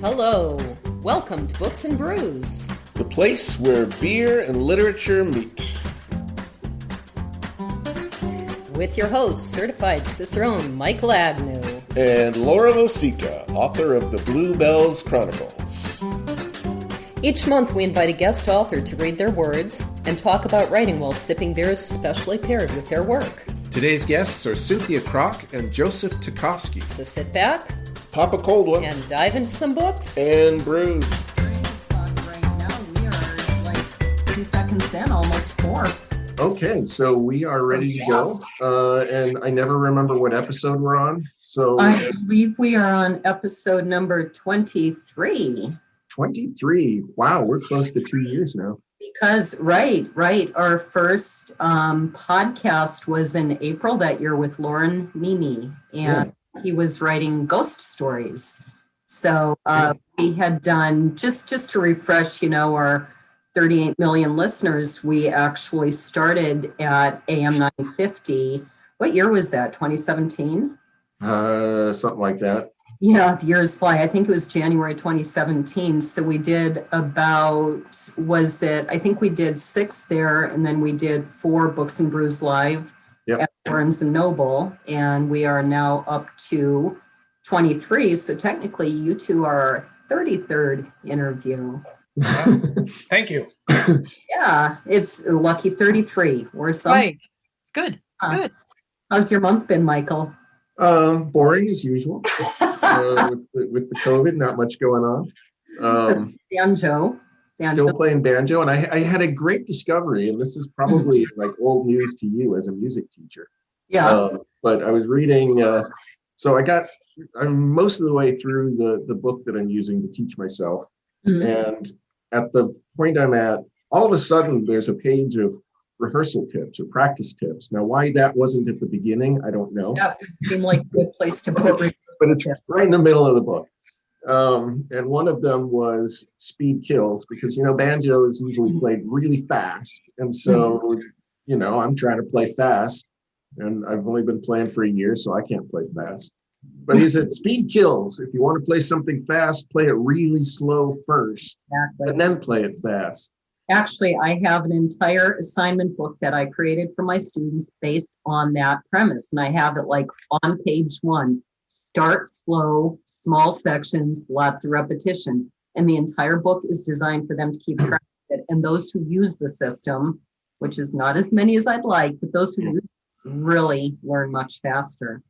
Hello, welcome to Books and Brews, the place where beer and literature meet. With your host, certified Cicerone Michael Agnew. And Laura Mosica, author of the Bluebells Chronicles. Each month we invite a guest author to read their words and talk about writing while sipping beers specially paired with their work. Today's guests are Cynthia Kraack and Joseph Tachovsky. So sit back, pop a cold one, and dive into some books and brews. Right now we are like 2 seconds in, almost 4. Okay, so we are ready to go, and I never remember what episode we're on. So I believe we are on episode number 23. 23. Wow, we're close to 2 years now. Because, right. Our first podcast was in April that year with Lauren Mimi, and he was writing ghost stories. So we had done, just to refresh, our 38 million listeners, we actually started at AM 950. What year was that? 2017? Something like that. Yeah, the years fly. I think it was January 2017. So we did I think we did 6 there, and then we did 4 Books and Brews Live at Barnes & Noble, and we are now up to 23. So technically, you two are our 33rd interview. Thank you. Yeah, it's lucky 33 or something. Right. It's good. Good. How's your month been, Michael? Boring as usual. With the COVID, not much going on. Banjo. Still playing banjo, and I had a great discovery, and this is probably like old news to you as a music teacher. Yeah. But I was reading, so I'm most of the way through the book that I'm using to teach myself. Mm-hmm. And at the point I'm at, all of a sudden there's a page of rehearsal tips or practice tips. Now, why that wasn't at the beginning, I don't know. That would seem like a good place to put it. But it's right in the middle of the book. And one of them was speed kills, because, banjo is usually played really fast. And so, I'm trying to play fast, and I've only been playing for a year, so I can't play fast. But he said, speed kills. If you want to play something fast, play it really slow first, and then play it fast. Actually, I have an entire assignment book that I created for my students based on that premise. And I have it like on page 1. Start slow, small sections, lots of repetition. And the entire book is designed for them to keep track of it. And those who use the system, which is not as many as I'd like, but those who use it really learn much faster.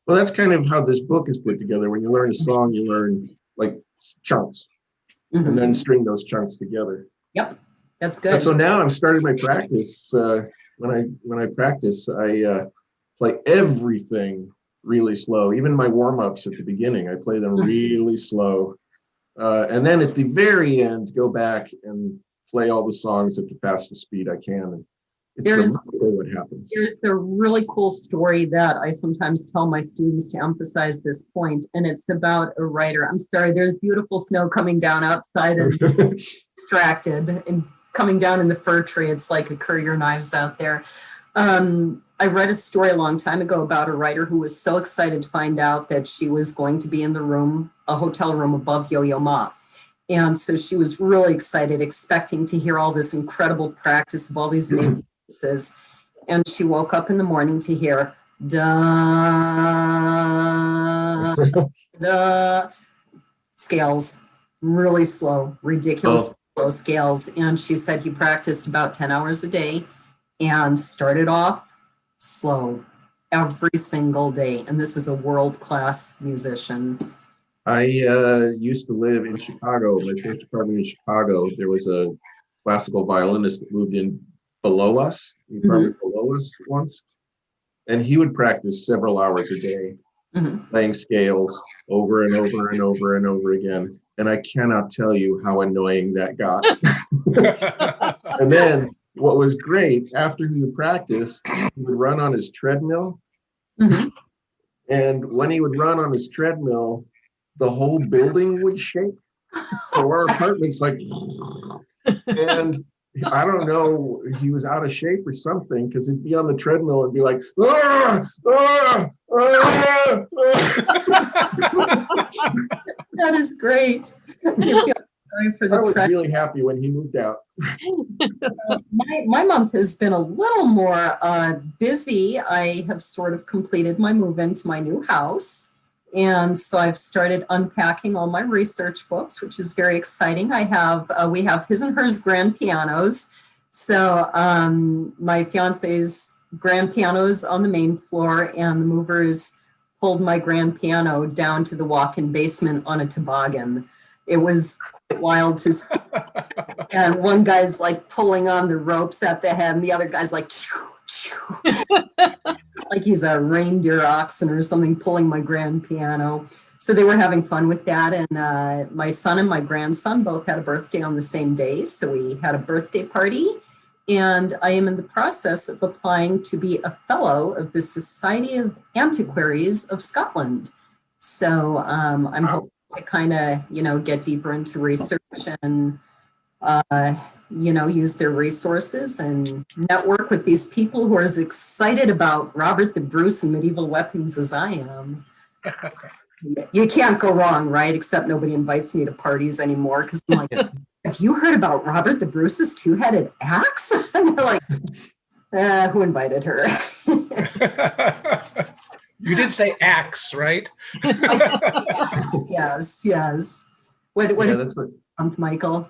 Well, that's kind of how this book is put together. When you learn a song, you learn like chunks, and then string those chunks together. Yep, that's good. And so now I'm starting my practice. When I practice, I play everything really slow. Even my warm-ups at the beginning, I play them really slow. And then at the very end, go back and play all the songs at the fastest speed I can. And it's remarkable what happens. There's the really cool story that I sometimes tell my students to emphasize this point, and it's about a writer. I'm sorry, there's beautiful snow coming down outside and distracted and coming down in the fir tree. It's like a Courier Knives out there. I read a story a long time ago about a writer who was so excited to find out that she was going to be in a hotel room above Yo-Yo Ma. And so she was really excited, expecting to hear all this incredible practice of all these amazing pieces. And she woke up in the morning to hear, da, da, scales, really slow, ridiculous slow scales. And she said he practiced about 10 hours a day and started off slow every single day. And this is a world-class musician. I used to live in Chicago. My first apartment in Chicago, there was a classical violinist that moved in below us, below us once. And he would practice several hours a day, playing scales over and over and over and over again. And I cannot tell you how annoying that got. And then what was great, after he would practice, he would run on his treadmill. And when he would run on his treadmill, the whole building would shake. So our apartment's like, and I don't know, he was out of shape or something, because he'd be on the treadmill and be like, That is great. Sorry for the I was trek. really happy when he moved out. My month has been a little more busy. I have sort of completed my move into my new house. And so I've started unpacking all my research books, which is very exciting. We have his and hers grand pianos. So my fiance's grand piano is on the main floor, and the movers pulled my grand piano down to the walk-in basement on a toboggan. It was quite wild to see. And one guy's like pulling on the ropes at the head, and the other guy's like, like he's a reindeer oxen or something, pulling my grand piano. So they were having fun with that. And my son and my grandson both had a birthday on the same day. So we had a birthday party. And I am in the process of applying to be a fellow of the Society of Antiquaries of Scotland. So I'm hoping to kind of, get deeper into research and, use their resources and network with these people who are as excited about Robert the Bruce and medieval weapons as I am. You can't go wrong, right? Except nobody invites me to parties anymore because I'm like, have you heard about Robert the Bruce's two-headed axe? And they're like, who invited her? You did say axe, right? Yes. What Yeah, that's what. month, Michael?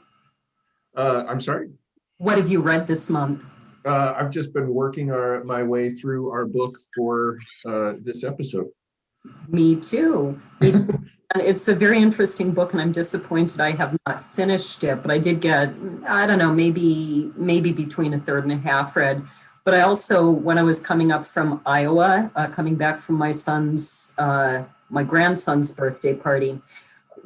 I'm sorry. What have you read this month? I've just been working my way through our book for this episode. Me too. And it's a very interesting book, and I'm disappointed I have not finished it, but I did get, I don't know, maybe between a third and a half read. But I also, when I was coming up from Iowa, coming back from my grandson's birthday party,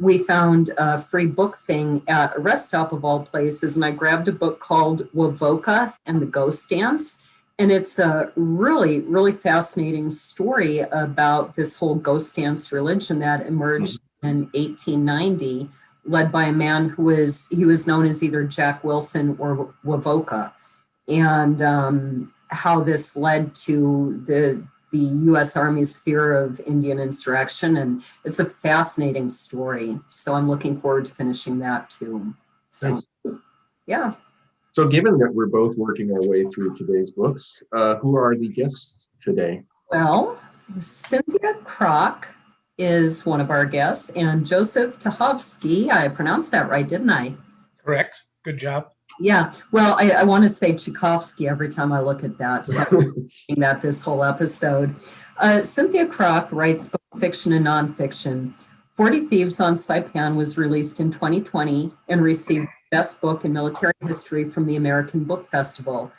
we found a free book thing at a rest stop of all places, and I grabbed a book called Wovoka and the Ghost Dance. And it's a really, really fascinating story about this whole ghost dance religion that emerged in 1890, led by a man he was known as either Jack Wilson or Wovoka, and how this led to the U.S. Army's fear of Indian insurrection. And it's a fascinating story. So I'm looking forward to finishing that too. So, yeah. So given that we're both working our way through today's books, who are the guests today? Well, Cynthia Kraack is one of our guests, and Joseph Tachovsky, I pronounced that right, didn't I? Correct. Good job. Yeah, well, I want to say Tchaikovsky every time I look at that, so I'm thinking that this whole episode. Cynthia Kraack writes both fiction and nonfiction. 40 Thieves on Saipan was released in 2020 and received Best Book in Military History from the American Book Festival.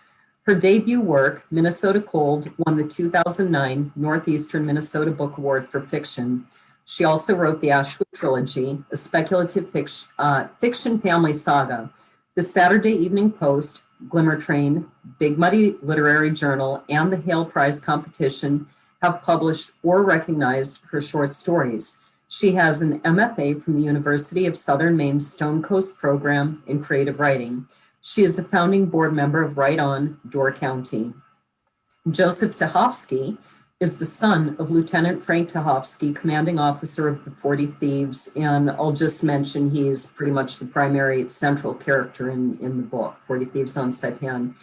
Her debut work, Minnesota Cold, won the 2009 Northeastern Minnesota Book Award for fiction. She also wrote the Ashwood Trilogy, a speculative fiction family saga. The Saturday Evening Post, Glimmer Train, Big Muddy Literary Journal, and the Hale Prize Competition have published or recognized her short stories. She has an MFA from the University of Southern Maine's Stone Coast program in creative writing. She is the founding board member of Write On, Door County. Joseph Tachovsky is the son of Lieutenant Frank Tachovsky, commanding officer of the 40 Thieves. And I'll just mention he's pretty much the primary central character in the book, 40 Thieves on Saipan.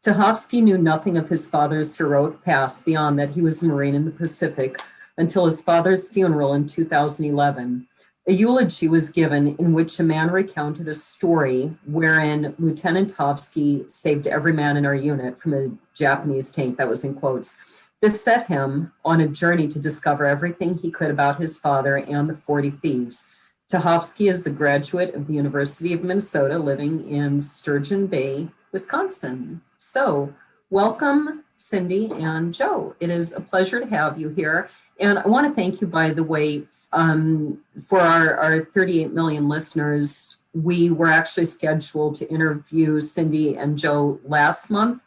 Tachovsky knew nothing of his father's heroic past beyond that he was a Marine in the Pacific until his father's funeral in 2011. A eulogy was given in which a man recounted a story wherein Lieutenant Tachovsky saved every man in our unit from a Japanese tank, that was in quotes. This set him on a journey to discover everything he could about his father and the 40 Thieves. Tachovsky is a graduate of the University of Minnesota, living in Sturgeon Bay, Wisconsin. So welcome, Cindy and Joe. It is a pleasure to have you here. And I want to thank you, by the way, for our 38 million listeners. We were actually scheduled to interview Cindy and Joe last month,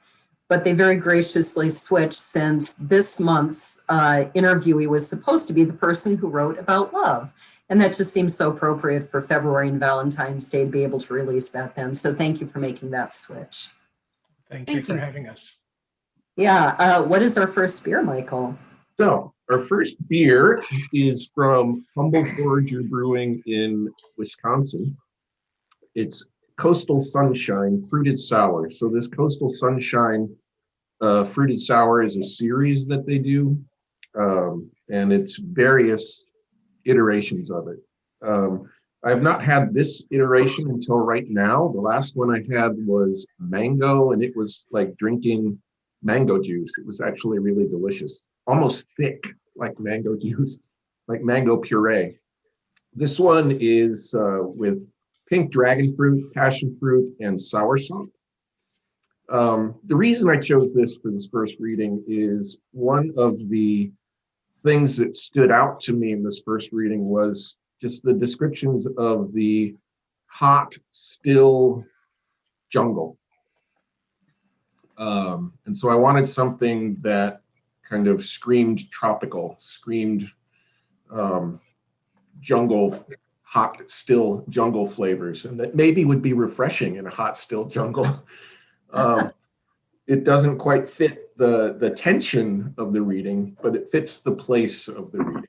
but they very graciously switched since this month's interviewee was supposed to be the person who wrote about love. And that just seems so appropriate for February and Valentine's Day to be able to release that then. So thank you for making that switch. Thank you for having us. Yeah. What is our first beer, Michael? So our first beer is from Humble Forager Brewing in Wisconsin. It's Coastal Sunshine Fruited Sour. So this Coastal Sunshine Fruited Sour is a series that they do, and it's various iterations of it. I have not had this iteration until right now. The last one I had was mango, and it was like drinking mango juice. It was actually really delicious, almost thick like mango juice, like mango puree. This one is with pink dragon fruit, passion fruit, and soursop. The reason I chose this for this first reading is one of the things that stood out to me in this first reading was just the descriptions of the hot, still jungle. And so I wanted something that kind of screamed tropical, screamed jungle, hot, still jungle flavors, and that maybe would be refreshing in a hot, still jungle. It doesn't quite fit the tension of the reading, but it fits the place of the reading.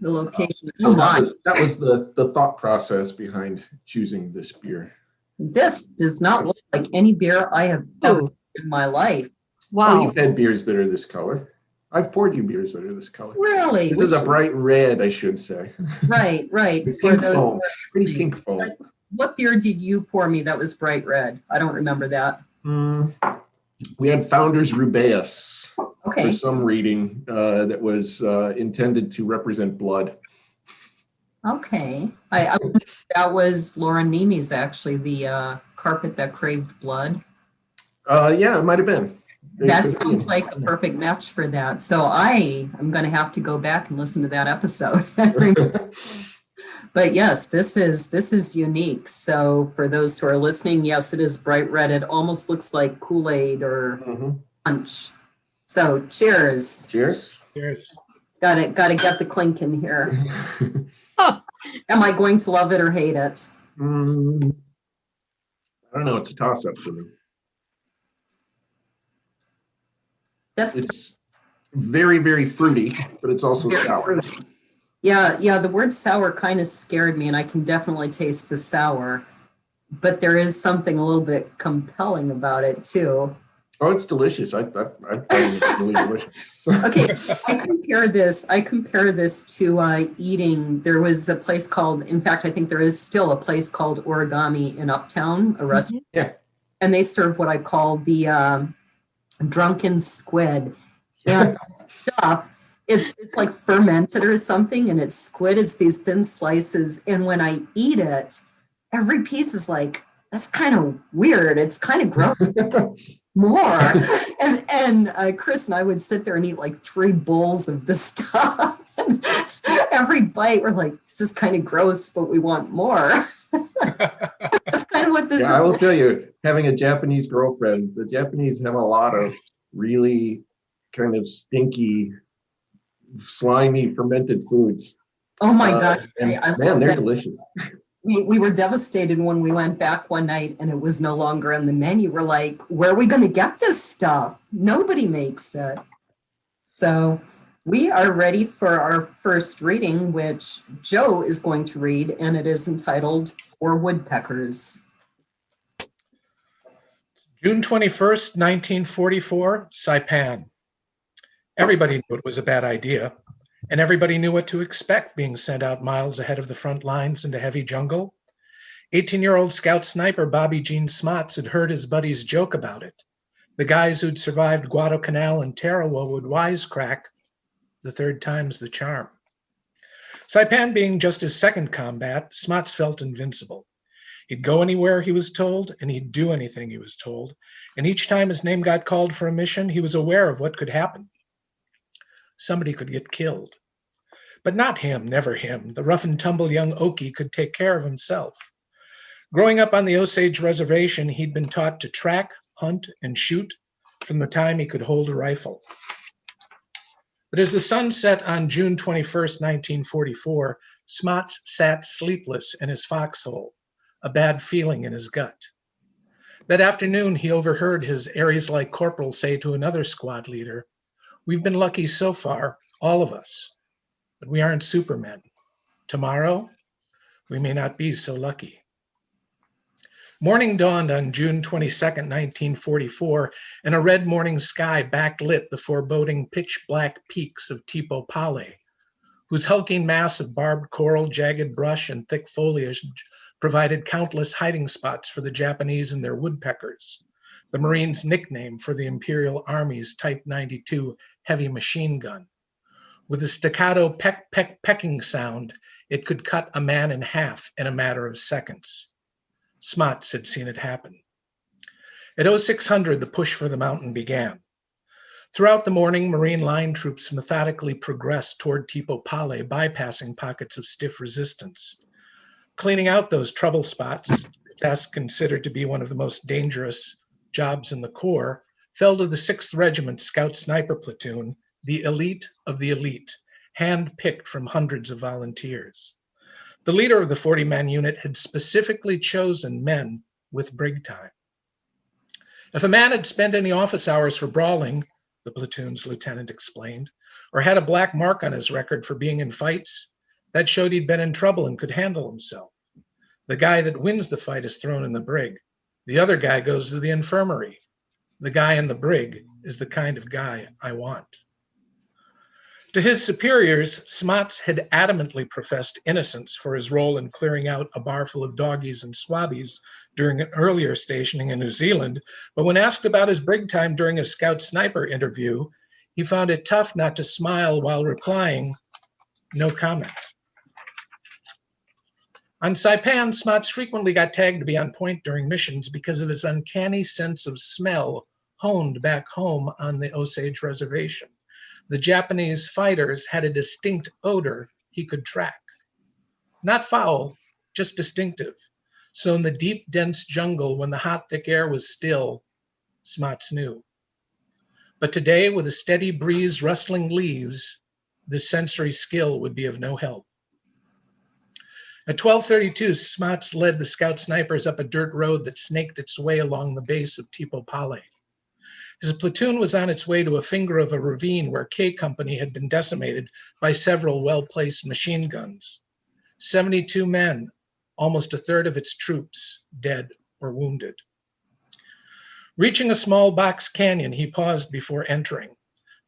The location. So that was the thought process behind choosing this beer. This does not look like any beer I have ever in my life. Oh, Wow. you've had beers that are this color. I've poured you beers that are this color. Really? This is a bright red, I should say. Right. Pink foam, pretty pink foam. What beer did you pour me that was bright red? I don't remember that. We had Founders Rubaeus Okay. for some reading that was intended to represent blood. Okay. I that was Laura Nemi's actually, the carpet that craved blood. Yeah, it might have been. That sounds like a perfect match for that. So I am going to have to go back and listen to that episode. But yes, this is unique. So for those who are listening, yes, it is bright red. It almost looks like Kool-Aid or punch. So cheers. Cheers. Cheers. Got to get the clink in here. Am I going to love it or hate it? I don't know. It's a toss-up for me. It's very, very fruity, but it's also sour. Fruity. Yeah, the word sour kind of scared me, and I can definitely taste the sour, but there is something a little bit compelling about it too. Oh, it's delicious. I find it really delicious. Okay, I compare this to eating. There was a place called, in fact, I think there is still a place called Origami in Uptown, a restaurant. Yeah. And they serve what I call the drunken squid. And stuff. It's like fermented or something, and it's squid. It's these thin slices, and when I eat it, every piece is like, that's kind of weird. It's kind of gross. More. And Chris and I would sit there and eat like 3 bowls of the stuff. And every bite, we're like, this is kind of gross, but we want more. That's kind of what this is. I will tell you, having a Japanese girlfriend, the Japanese have a lot of really kind of stinky, slimy, fermented foods. Oh my gosh. And I man, love they're that. delicious. We were devastated when we went back one night and it was no longer on the menu. We're like, where are we going to get this stuff? Nobody makes it. So we are ready for our first reading, which Joe is going to read, and it is entitled For Woodpeckers. June 21st, 1944, Saipan. Everybody knew it was a bad idea, and everybody knew what to expect being sent out miles ahead of the front lines into heavy jungle. 18-year-old scout sniper Bobby Jean Smots had heard his buddies joke about it. The guys who'd survived Guadalcanal and Tarawa would wisecrack, the third time's the charm. Saipan being just his second combat, Smots felt invincible. He'd go anywhere he was told, and he'd do anything he was told. And each time his name got called for a mission, he was aware of what could happen. Somebody could get killed. But not him, never him. The rough and tumble young Okie could take care of himself. Growing up on the Osage Reservation, he'd been taught to track, hunt, and shoot from the time he could hold a rifle. But as the sun set on June 21st, 1944, Smots sat sleepless in his foxhole, a bad feeling in his gut. That afternoon, he overheard his Aries-like corporal say to another squad leader, "We've been lucky so far. all of us, but we aren't supermen. Tomorrow, we may not be so lucky. Morning dawned on June 22nd, 1944, and a red morning sky backlit the foreboding pitch-black peaks of Tipo Pale, whose hulking mass of barbed coral, jagged brush, and thick foliage provided countless hiding spots for the Japanese and their woodpeckers, the Marines' nickname for the Imperial Army's Type 92 heavy machine gun. With a staccato pecking sound, it could cut a man in half in a matter of seconds. Smuts had seen it happen. At 0600, the push for the mountain began. Throughout the morning, Marine line troops methodically progressed toward Tipo Pale, bypassing pockets of stiff resistance. Cleaning out those trouble spots, a task considered to be one of the most dangerous jobs in the Corps, fell to the 6th Regiment Scout Sniper Platoon, the elite of the elite, hand-picked from hundreds of volunteers. The leader of the 40-man unit had specifically chosen men with brig time. If a man had spent any office hours for brawling, the platoon's lieutenant explained, or had a black mark on his record for being in fights, that showed he'd been in trouble and could handle himself. The guy that wins the fight is thrown in the brig. The other guy goes to the infirmary. The guy in the brig is the kind of guy I want. To his superiors, Smuts had adamantly professed innocence for his role in clearing out a bar full of doggies and swabbies during an earlier stationing in New Zealand, but when asked about his brig time during a scout sniper interview, he found it tough not to smile while replying, "No comment." On Saipan, Smuts frequently got tagged to be on point during missions because of his uncanny sense of smell honed back home on the Osage Reservation. The Japanese fighters had a distinct odor he could track. Not foul, just distinctive. So in the deep, dense jungle, when the hot, thick air was still, Smuts knew. But today, with a steady breeze rustling leaves, this sensory skill would be of no help. At 12:32, Smuts led the scout snipers up a dirt road that snaked its way along the base of Tipo Pale. His platoon was on its way to a finger of a ravine where K Company had been decimated by several well-placed machine guns. 72 men, almost a third of its troops, dead or wounded. Reaching a small box canyon, he paused before entering.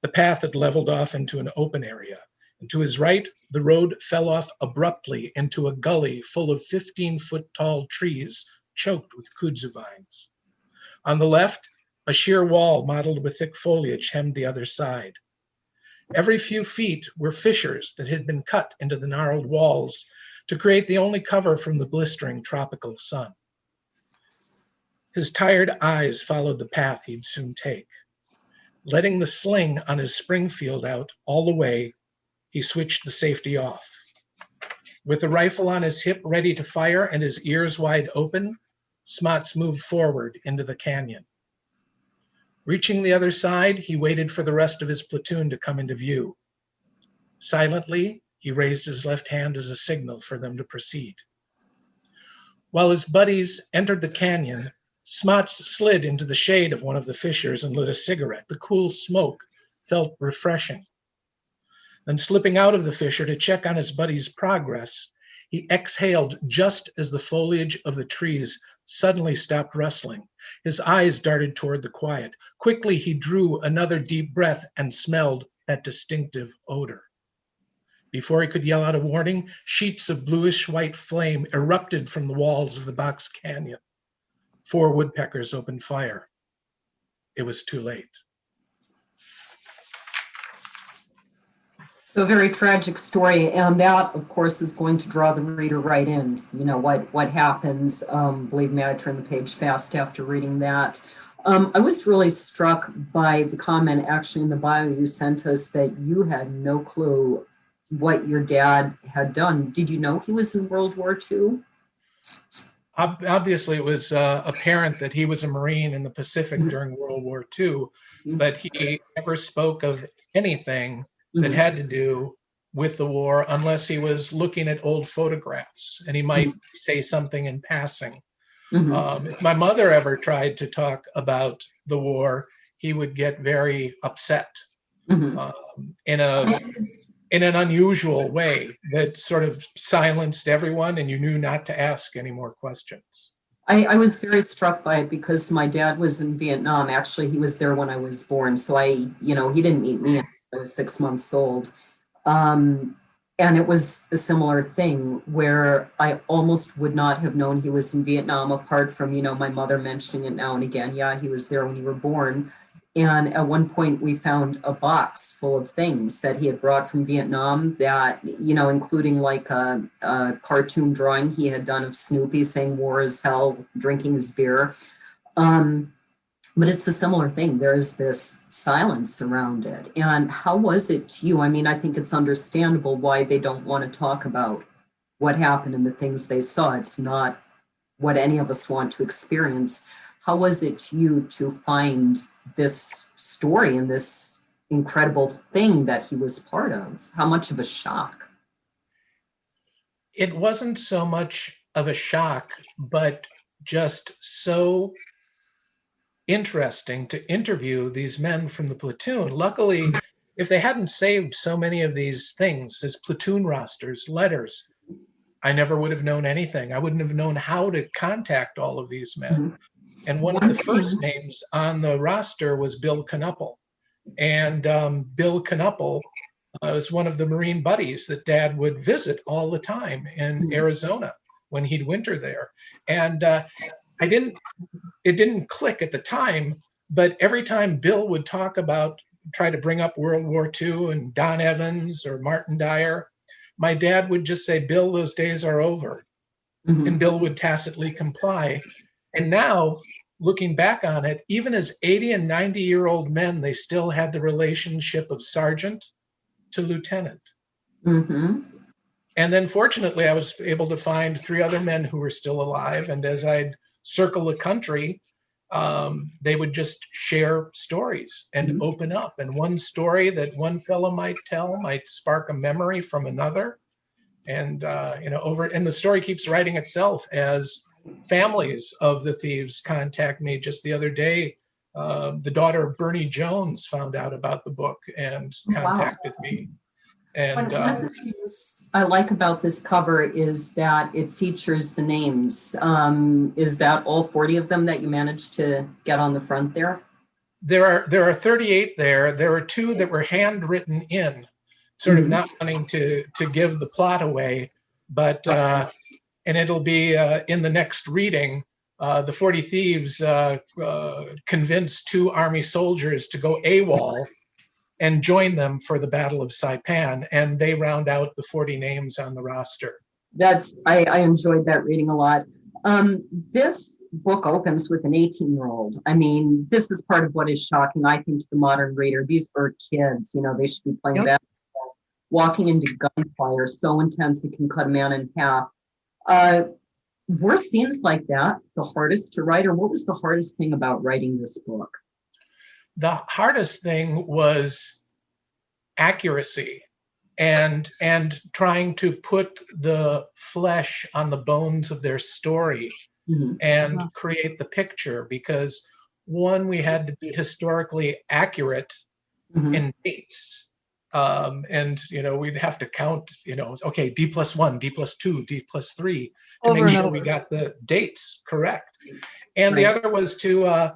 The path had leveled off into an open area, and to his right, the road fell off abruptly into a gully full of 15-foot-tall trees choked with kudzu vines. On the left, a sheer wall mottled with thick foliage hemmed the other side. Every few feet were fissures that had been cut into the gnarled walls to create the only cover from the blistering tropical sun. His tired eyes followed the path he'd soon take. Letting the sling on his Springfield out all the way, he switched the safety off. With the rifle on his hip ready to fire and his ears wide open, Smuts moved forward into the canyon. Reaching the other side, he waited for the rest of his platoon to come into view. Silently, he raised his left hand as a signal for them to proceed. While his buddies entered the canyon, Smuts slid into the shade of one of the fissures and lit a cigarette. The cool smoke felt refreshing. Then slipping out of the fissure to check on his buddy's progress, he exhaled just as the foliage of the trees suddenly stopped rustling. His eyes darted toward the quiet. Quickly, he drew another deep breath and smelled that distinctive odor. Before he could yell out a warning, sheets of bluish-white flame erupted from the walls of the box canyon. 4 woodpeckers opened fire. It was too late. So a very tragic story, and that, of course, is going to draw the reader right in. You know, what happens. Believe me, I turned the page fast after reading that. I was really struck by the comment, actually, in the bio you sent us, that you had no clue what your dad had done. Did you know he was in World War II? Obviously, it was apparent that he was a Marine in the Pacific during World War II, but he never spoke of anything that had to do with the war unless he was looking at old photographs, and he might say something in passing. If my mother ever tried to talk about the war, he would get very upset. in an unusual way that sort of silenced everyone, and you knew not to ask any more questions. I was very struck by it because my dad was in Vietnam. Actually, he was there when I was born. So he didn't meet me until I was 6 months old. And it was a similar thing where I almost would not have known he was in Vietnam, apart from, my mother mentioning it now and again. Yeah, he was there when you were born. And at one point we found a box full of things that he had brought from Vietnam that, including like a cartoon drawing he had done of Snoopy saying war is hell, drinking his beer. But it's a similar thing. There's this silence around it. And how was it to you? I mean, I think it's understandable why they don't want to talk about what happened and the things they saw. It's not what any of us want to experience. How was it to you to find this story and this incredible thing that he was part of? How much of a shock? It wasn't so much of a shock, but just so interesting to interview these men from the platoon. Luckily, if they hadn't saved so many of these things as platoon rosters, letters, I never would have known anything. I wouldn't have known how to contact all of these men. Mm-hmm. And one of the first names on the roster was Bill Knuppel. And Bill Knuppel was one of the Marine buddies that Dad would visit all the time in Arizona when he'd winter there. And it didn't click at the time, but every time Bill would try to bring up World War II and Don Evans or Martin Dyer, my dad would just say, Bill, those days are over. Mm-hmm. And Bill would tacitly comply. And now, looking back on it, even as 80 and 90-year-old men, they still had the relationship of sergeant to lieutenant. Mm-hmm. And then fortunately, I was able to find 3 other men who were still alive. And as I'd circle the country, they would just share stories and open up. And one story that one fellow might tell might spark a memory from another. And, and the story keeps writing itself as families of the thieves contact me. Just the other day, the daughter of Bernie Jones found out about the book and contacted me. And one of the things I like about this cover is that it features the names. Is that all 40 of them that you managed to get on the front there? There are 38 there. There are 2 that were handwritten in, sort of not wanting to give the plot away, but and it'll be in the next reading. The 40 Thieves convinced 2 Army soldiers to go AWOL and join them for the Battle of Saipan, and they round out the 40 names on the roster. I enjoyed that reading a lot. This book opens with an 18-year-old. I mean, this is part of what is shocking, I think, to the modern reader. These are kids, they should be playing basketball, walking into gunfire so intense it can cut a man in half. Were scenes like that the hardest to write, or what was the hardest thing about writing this book? The hardest thing was accuracy and trying to put the flesh on the bones of their story and create the picture, because one, we had to be historically accurate in dates. And, we'd have to count, okay, D+1, D+2, D+3 to make sure we got the dates correct. And the other was to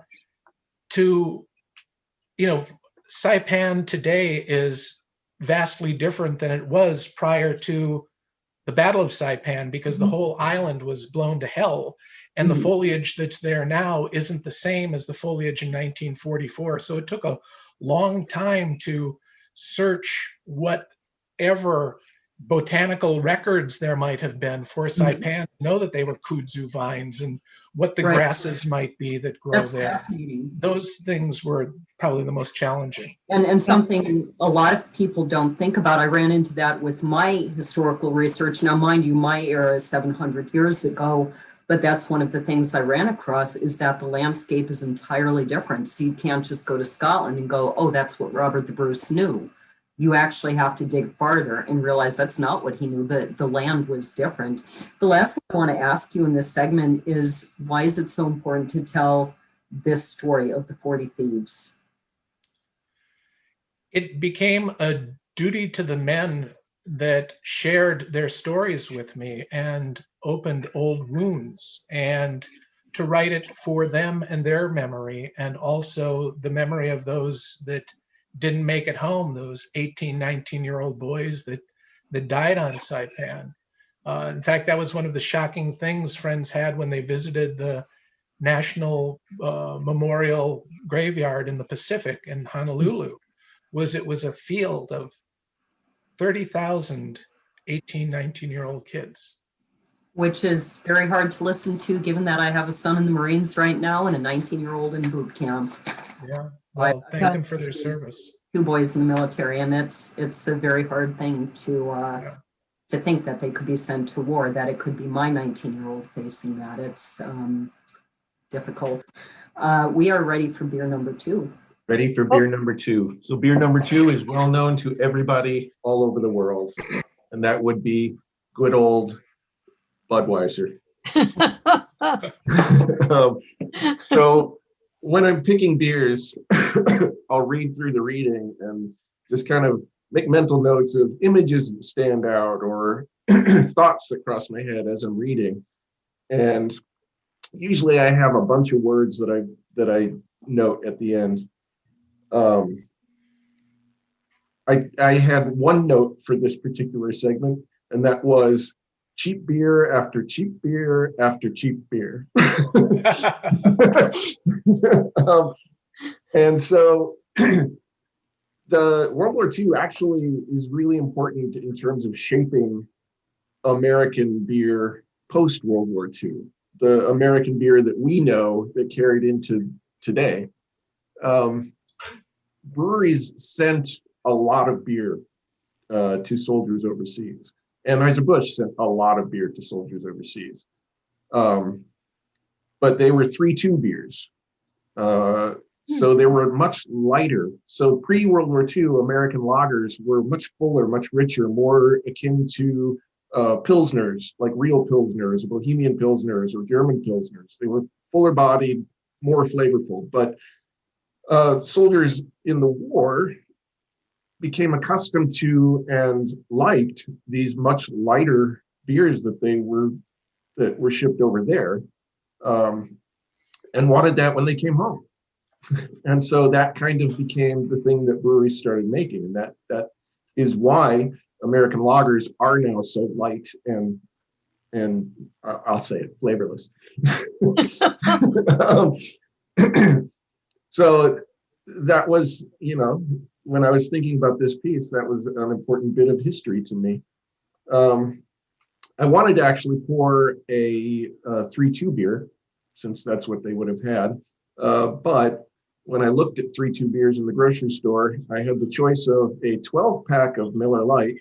Saipan today is vastly different than it was prior to the Battle of Saipan, because the whole island was blown to hell, and the foliage that's there now isn't the same as the foliage in 1944. So it took a long time to search whatever botanical records there might have been for Saipan, know that they were kudzu vines and what the grasses might be that grow there. Those things were probably the most challenging. And something a lot of people don't think about. I ran into that with my historical research. Now, mind you, my era is 700 years ago, but that's one of the things I ran across, is that the landscape is entirely different. So you can't just go to Scotland and go, oh, that's what Robert the Bruce knew. You actually have to dig farther and realize that's not what he knew. The land was different. The last thing I want to ask you in this segment is, why is it so important to tell this story of the 40 Thieves? it became a duty to the men that shared their stories with me and opened old wounds, and to write it for them and their memory, and also the memory of those that didn't make it home, those 18, 19-year-old boys that died on Saipan. In fact, that was one of the shocking things friends had when they visited the National Memorial Graveyard in the Pacific in Honolulu, was it was a field of 30,000 18, 19-year-old kids. Which is very hard to listen to, given that I have a son in the Marines right now and a 19-year-old in boot camp. Yeah, well, thank them for their service. 2 boys in the military, and it's a very hard thing to think that they could be sent to war, that it could be my 19-year-old facing that. It's difficult. We are ready for beer number 2. Ready for beer number 2. So beer number 2 is well known to everybody all over the world, and that would be good old Budweiser. So when I'm picking beers, I'll read through the reading and just kind of make mental notes of images that stand out or thoughts that cross my head as I'm reading. And usually I have a bunch of words that I note at the end. I had one note for this particular segment, and that was cheap beer after cheap beer after cheap beer. And so the World War II actually is really important in terms of shaping American beer post-World War II, the American beer that we know that carried into today. Breweries sent a lot of beer to soldiers overseas. Anheuser-Busch sent a lot of beer to soldiers overseas. But they were 3-2 beers. So they were much lighter. So pre-World War II, American lagers were much fuller, much richer, more akin to Pilsners, like real Pilsners, Bohemian Pilsners, or German Pilsners. They were fuller bodied, more flavorful. But soldiers in the war became accustomed to and liked these much lighter beers that were shipped over there, and wanted that when they came home. And so that kind of became the thing that breweries started making, and that is why American lagers are now so light and I'll say it, flavorless. So that was, when I was thinking about this piece, that was an important bit of history to me. I wanted to actually pour a 3-2 beer, since that's what they would have had. But when I looked at 3-2 beers in the grocery store, I had the choice of a 12-pack of Miller Lite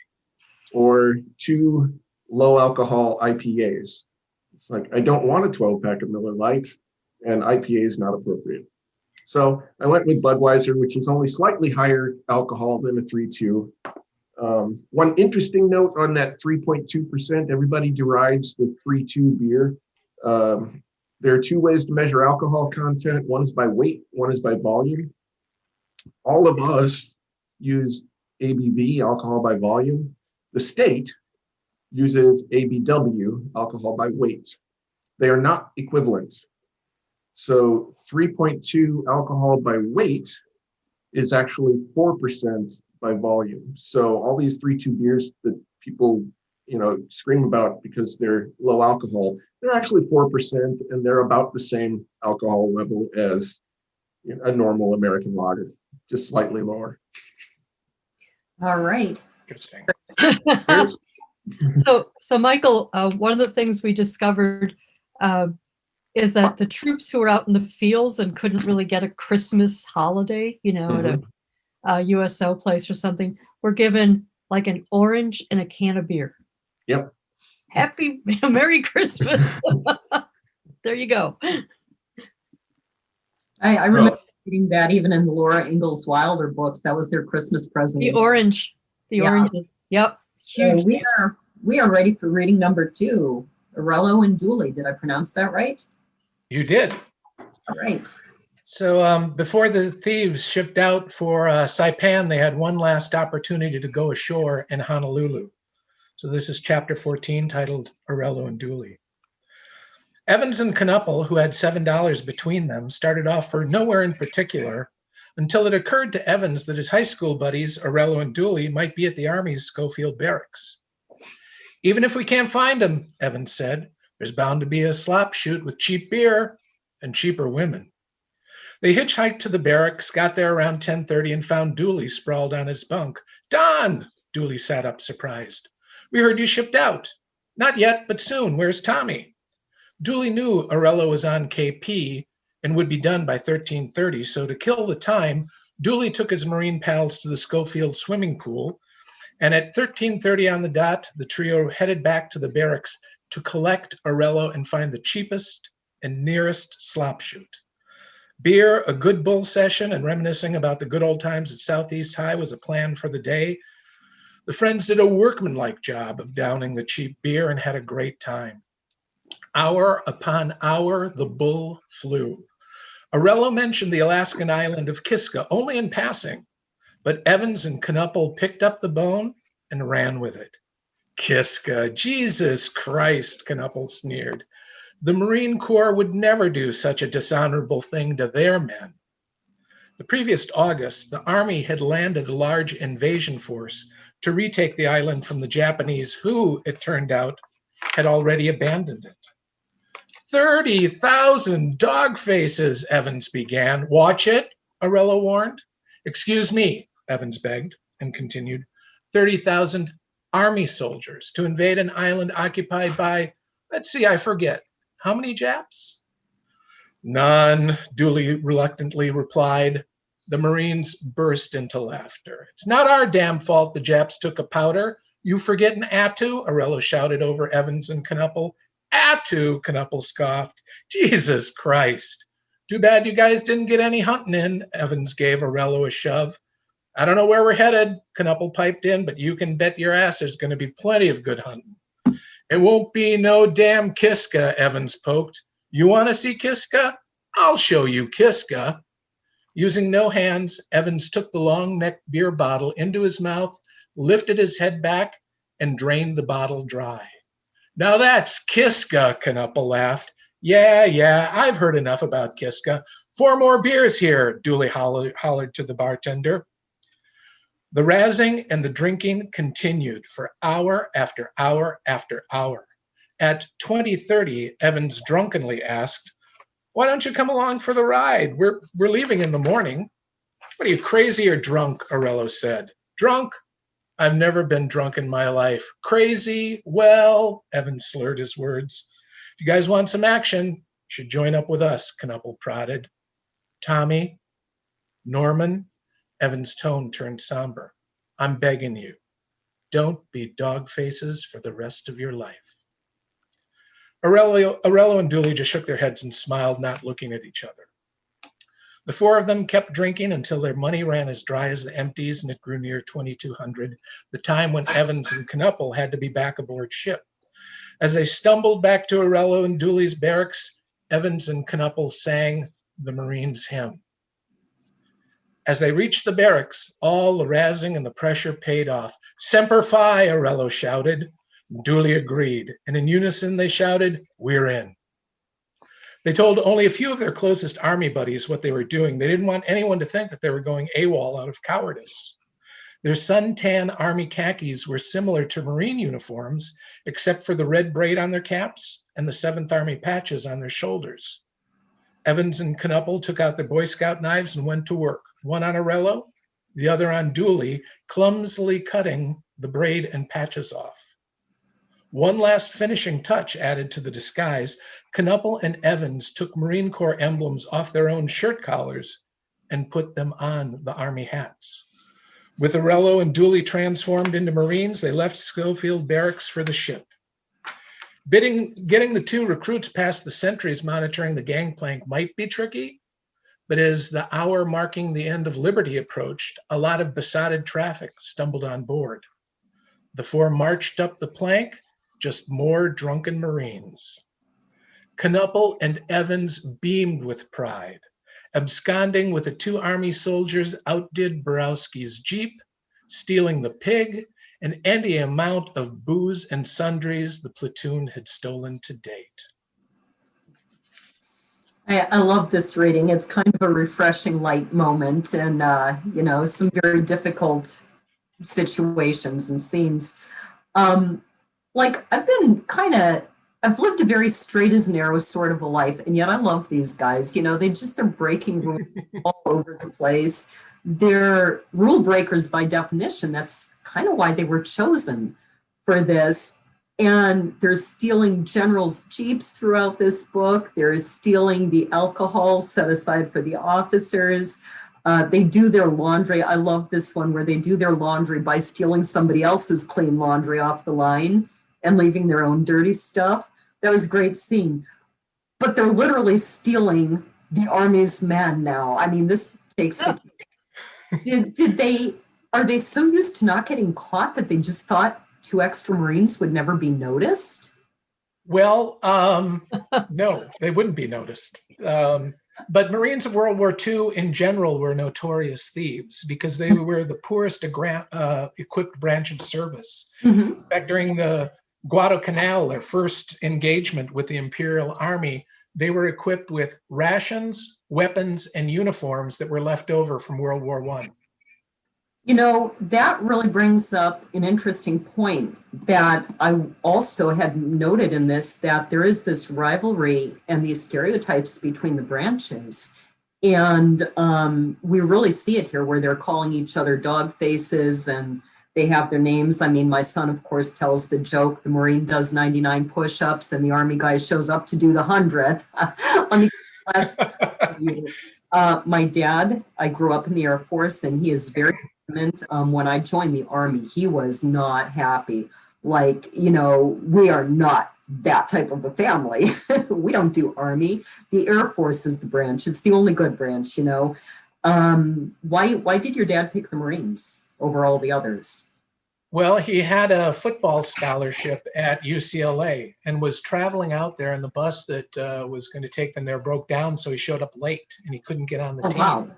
or 2 low alcohol IPAs. It's like, I don't want a 12-pack of Miller Lite, and IPA is not appropriate. So I went with Budweiser, which is only slightly higher alcohol than a 3-2. One interesting note on that 3.2%, everybody derives the 3-2 beer. There are 2 ways to measure alcohol content. One is by weight, one is by volume. All of us use ABV, alcohol by volume. The state uses ABW, alcohol by weight. They are not equivalent. So 3.2 alcohol by weight is actually 4% by volume. So all these 3-2 beers that people, scream about because they're low alcohol, they're actually 4%, and they're about the same alcohol level as a normal American lager, just slightly lower. All right. Interesting. So Michael, one of the things we discovered is that the troops who were out in the fields and couldn't really get a Christmas holiday, at a USO place or something, were given like an orange and a can of beer. Yep. Merry Christmas. There you go. I remember reading that even in the Laura Ingalls Wilder books. That was their Christmas present. The orange. Oranges. Yep. Huge. So we are ready for reading number 2. Arello and Duley. Did I pronounce that right? You did. All right. So before the Thieves shipped out for Saipan, they had one last opportunity to go ashore in Honolulu. So this is chapter 14, titled Arello and Duley. Evans and Knuppel, who had $7 between them, started off for nowhere in particular until it occurred to Evans that his high school buddies, Arello and Duley, might be at the Army's Schofield Barracks. Even if we can't find them, Evans said, there's bound to be a slop shoot with cheap beer and cheaper women. They hitchhiked to the barracks, got there around 10:30, and found Duley sprawled on his bunk. Don! Duley sat up, surprised. We heard you shipped out. Not yet, but soon. Where's Tommy? Duley knew Arello was on KP and would be done by 13:30, so to kill the time, Duley took his Marine pals to the Schofield swimming pool, and at 13:30 on the dot, the trio headed back to the barracks to collect Arello and find the cheapest and nearest slop shoot. Beer, a good bull session, and reminiscing about the good old times at Southeast High was a plan for the day. The friends did a workmanlike job of downing the cheap beer and had a great time. Hour upon hour, the bull flew. Arello mentioned the Alaskan island of Kiska only in passing, but Evans and Knuppel picked up the bone and ran with it. Kiska, Jesus Christ, Knuppel sneered. The Marine Corps would never do such a dishonorable thing to their men. The previous August, the Army had landed a large invasion force to retake the island from the Japanese, who, it turned out, had already abandoned it. 30,000 dog faces, Evans began. Watch it, Arello warned. Excuse me, Evans begged, and continued. 30,000 Army soldiers to invade an island occupied by, let's see, I forget. How many Japs? None, Duley reluctantly replied. The Marines burst into laughter. It's not our damn fault the Japs took a powder. You forgetting Attu? Arello shouted over Evans and Knuppel. Attu, Knuppel scoffed. Jesus Christ. Too bad you guys didn't get any hunting in, Evans gave Arello a shove. I don't know where we're headed, Knuppel piped in, but you can bet your ass there's going to be plenty of good hunting. It won't be no damn Kiska, Evans poked. You want to see Kiska? I'll show you Kiska. Using no hands, Evans took the long-necked beer bottle into his mouth, lifted his head back, and drained the bottle dry. Now that's Kiska, Knuppel laughed. Yeah, I've heard enough about Kiska. 4 more beers here, Duley hollered to the bartender. The razzing and the drinking continued for hour after hour after hour. At 20:30, Evans drunkenly asked, why don't you come along for the ride? We're leaving in the morning. What are you, crazy or drunk? Arello said. Drunk? I've never been drunk in my life. Crazy? Well, Evans slurred his words. If you guys want some action, you should join up with us, Knuppel prodded. Tommy? Norman? Evans' tone turned somber. I'm begging you, don't be dog faces for the rest of your life. Arello and Duley just shook their heads and smiled, not looking at each other. The 4 of them kept drinking until their money ran as dry as the empties, and it grew near 2200, the time when Evans and Knuppel had to be back aboard ship. As they stumbled back to Arello and Duley's barracks, Evans and Knuppel sang the Marines' hymn. As they reached the barracks, all the razzing and the pressure paid off. Semper Fi, Arello shouted. Duley agreed, and in unison they shouted, we're in. They told only a few of their closest Army buddies what they were doing. They didn't want anyone to think that they were going AWOL out of cowardice. Their suntan Army khakis were similar to Marine uniforms, except for the red braid on their caps and the 7th Army patches on their shoulders. Evans and Knuppel took out their Boy Scout knives and went to work, one on Arello, the other on Duley, clumsily cutting the braid and patches off. One last finishing touch added to the disguise, Knuppel and Evans took Marine Corps emblems off their own shirt collars and put them on the Army hats. With Arello and Duley transformed into Marines, they left Schofield Barracks for the ship. Getting the 2 recruits past the sentries monitoring the gangplank might be tricky, but as the hour marking the end of liberty approached, a lot of besotted traffic stumbled on board. The 4 marched up the plank, just more drunken Marines. Knuppel and Evans beamed with pride. absconding with the 2 army soldiers outdid Borowski's jeep, stealing the pig, and any amount of booze and sundries the platoon had stolen to date. I love this reading. It's kind of a refreshing light moment and, some very difficult situations and scenes. I've lived a very straight as narrow sort of a life, and yet I love these guys. They're breaking rules all over the place. They're rule breakers by definition. That's kind of why they were chosen for this. And they're stealing generals' jeeps throughout this book. They're stealing the alcohol set aside for the officers. They do their laundry. I love this one where they do their laundry by stealing somebody else's clean laundry off the line and leaving their own dirty stuff. That was a great scene. But they're literally stealing the Army's men now. I mean, this takes... Are they so used to not getting caught that they just thought 2 extra Marines would never be noticed? Well, no, they wouldn't be noticed. But Marines of World War II in general were notorious thieves because they were the poorest equipped branch of service. Mm-hmm. In fact, during the Guadalcanal, their first engagement with the Imperial Army, they were equipped with rations, weapons, and uniforms that were left over from World War I. That really brings up an interesting point that I also had noted in this, that there is this rivalry and these stereotypes between the branches. And we really see it here where they're calling each other dog faces and they have their names. I mean, my son, of course, tells the joke, the Marine does 99 push-ups and the Army guy shows up to do the 100th. My dad, I grew up in the Air Force and he is very when I joined the Army, he was not happy. We are not that type of a family. We don't do Army. The Air Force is the branch. It's the only good branch, Why did your dad pick the Marines over all the others? Well, he had a football scholarship at UCLA and was traveling out there, and the bus that was going to take them there broke down, so he showed up late and he couldn't get on the team. Wow.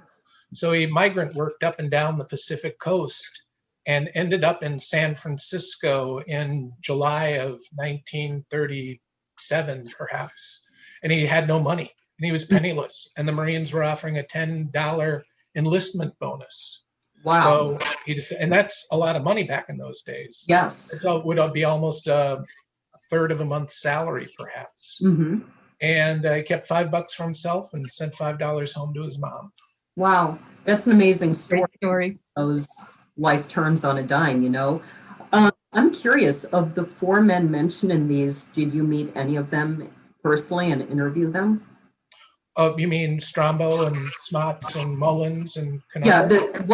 So he migrant worked up and down the Pacific coast and ended up in San Francisco in July of 1937, perhaps. And he had no money and he was penniless. And the Marines were offering a $10 enlistment bonus. Wow. So and that's a lot of money back in those days. Yes. So it would be almost a third of a month's salary, perhaps. Mm-hmm. And he kept $5 for himself and sent $5 home to his mom. Wow, that's an amazing story. Great story. Those life turns on a dime, I'm curious, of the 4 men mentioned in these, did you meet any of them personally and interview them? Oh, you mean Strombo and Smots and Mullins and Knuckle? Yeah,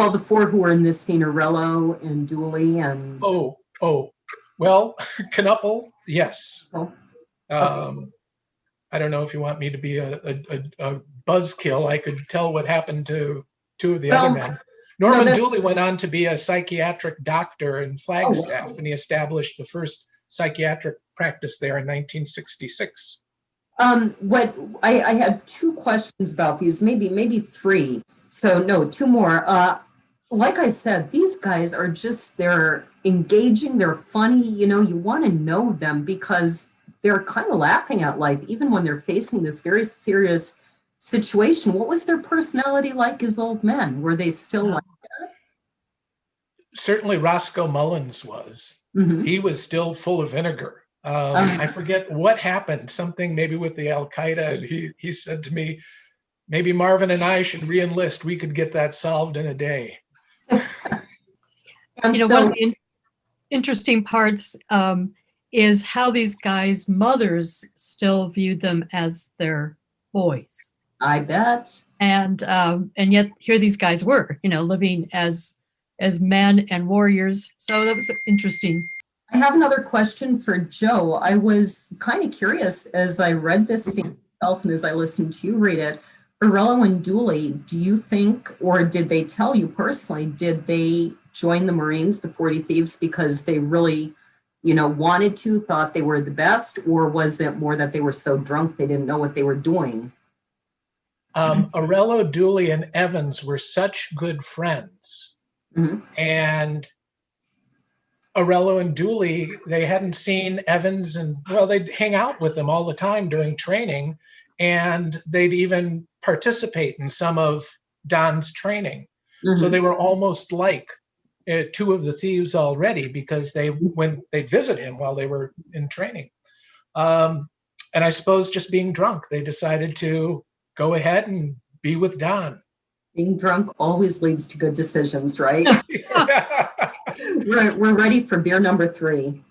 the 4 who were in this scene, Arello and Duley and... Oh, well, Knuckle, yes. Oh. Okay. I don't know if you want me to be a buzzkill. I could tell what happened to 2 of the other men. Norman Dooley went on to be a psychiatric doctor in Flagstaff, and he established the first psychiatric practice there in 1966. What I had 2 questions about these, maybe 3. So no, 2 more. Like I said, these guys are they're engaging, they're funny. You want to know them because they're kind of laughing at life, even when they're facing this very serious situation. What was their personality like as old men? Were they still like that? Certainly Roscoe Mullins was. Mm-hmm. He was still full of vinegar. I forget what happened, something maybe with the Al-Qaeda. He said to me, maybe Marvin and I should re-enlist. We could get that solved in a day. One of the interesting parts is how these guys' mothers still viewed them as their boys. I bet. And yet here these guys were, living as men and warriors. So that was interesting. I have another question for Joe. I was kind of curious as I read this scene myself and as I listened to you read it. Arello and Duley, do you think, or did they tell you personally, did they join the Marines, the 40 Thieves, because they really, wanted to, thought they were the best, or was it more that they were so drunk they didn't know what they were doing? Arello, Duley, and Evans were such good friends. Mhm. And Arello and Duley, they hadn't seen Evans, and well, they'd hang out with them all the time during training, and they'd even participate in some of Don's training. So Mhm. they were almost like two of the thieves already, because when they'd visit him while they were in training. And I suppose just being drunk, they decided to go ahead and be with Don. Being drunk always leads to good decisions, right? We're ready for beer number 3.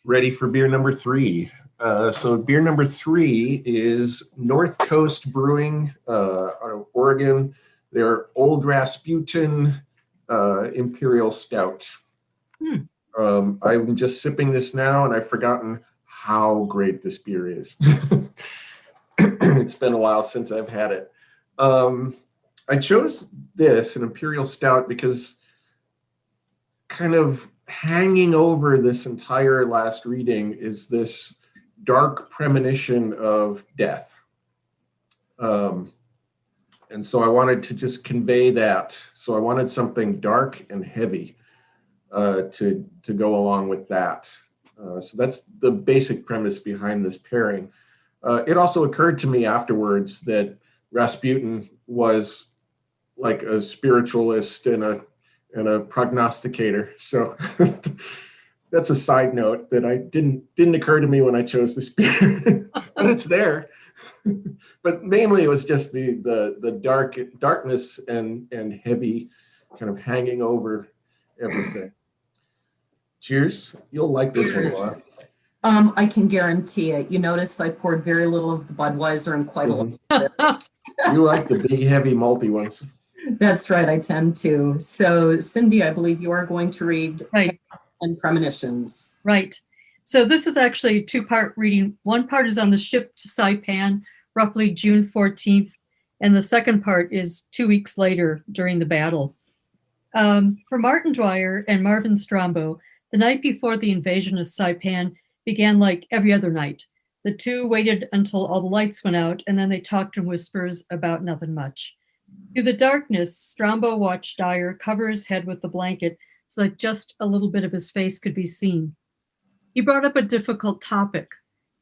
Ready for beer number 3. So beer number 3 is North Coast Brewing out of Oregon. Their Old Rasputin Imperial Stout. I'm just sipping this now, and I've forgotten how great this beer is. It's been a while since I've had it. I chose this, an Imperial Stout, because kind of hanging over this entire last reading is this dark premonition of death. And so I wanted to just convey that. So I wanted something dark and heavy to go along with that. So that's the basic premise behind this pairing. It also occurred to me afterwards that Rasputin was like a spiritualist and a prognosticator. So that's a side note that I didn't occur to me when I chose this beer, but it's there. But mainly it was just the darkness and heavy kind of hanging over everything. Cheers. You'll like this one a lot. I can guarantee it. You notice I poured very little of the Budweiser and quite a lot of it. You like the big, heavy, malty ones. That's right, I tend to. So, Cindy, I believe you are going to read Right. and Premonitions. Right. So this is actually a 2-part reading. One part is on the ship to Saipan, roughly June 14th, and the second part is 2 weeks later during the battle. For Martin Dwyer and Marvin Strombo, the night before the invasion of Saipan began like every other night. The two waited until all the lights went out, and then they talked in whispers about nothing much. Through the darkness, Strombo watched Dyer cover his head with the blanket so that just a little bit of his face could be seen. He brought up a difficult topic.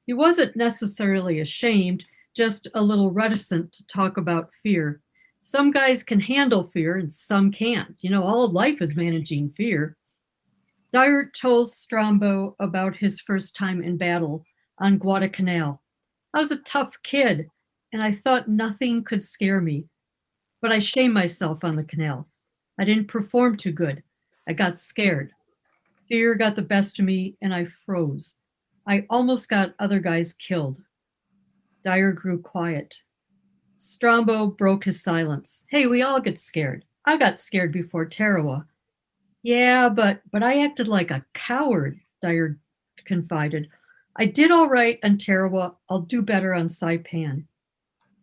He wasn't necessarily ashamed, just a little reticent to talk about fear. Some guys can handle fear and some can't. You know, all of life is managing fear. Dyer told Strombo about his first time in battle on Guadalcanal. I was a tough kid, and I thought nothing could scare me. But I shamed myself on the canal. I didn't perform too good. I got scared. Fear got the best of me, and I froze. I almost got other guys killed. Dyer grew quiet. Strombo broke his silence. Hey, we all get scared. I got scared before Tarawa. Yeah, but I acted like a coward, Dyer confided. I did all right on Tarawa. I'll do better on Saipan.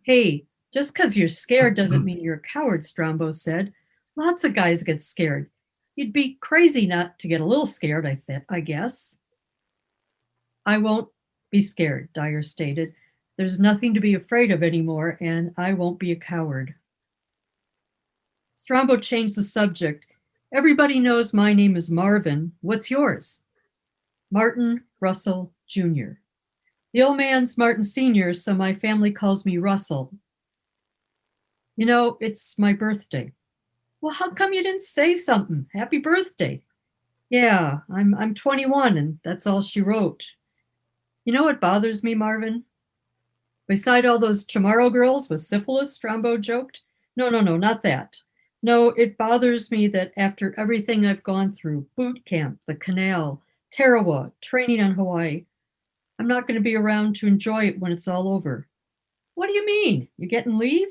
Hey, just because you're scared doesn't mean you're a coward, Strombo said. Lots of guys get scared. You'd be crazy not to get a little scared, I guess. I won't be scared, Dyer stated. There's nothing to be afraid of anymore, and I won't be a coward. Strombo changed the subject. Everybody knows my name is Marvin. What's yours? Martin Russell Jr. The old man's Martin Sr., so my family calls me Russell. You know, it's my birthday. Well, how come you didn't say something? Happy birthday. Yeah, I'm 21, and that's all she wrote. You know what bothers me, Marvin? Beside all those Chamorro girls with syphilis, Strombo joked. No, not that. No, it bothers me that after everything I've gone through, boot camp, the canal, Tarawa, training on Hawaii, I'm not going to be around to enjoy it when it's all over. What do you mean? You getting leave?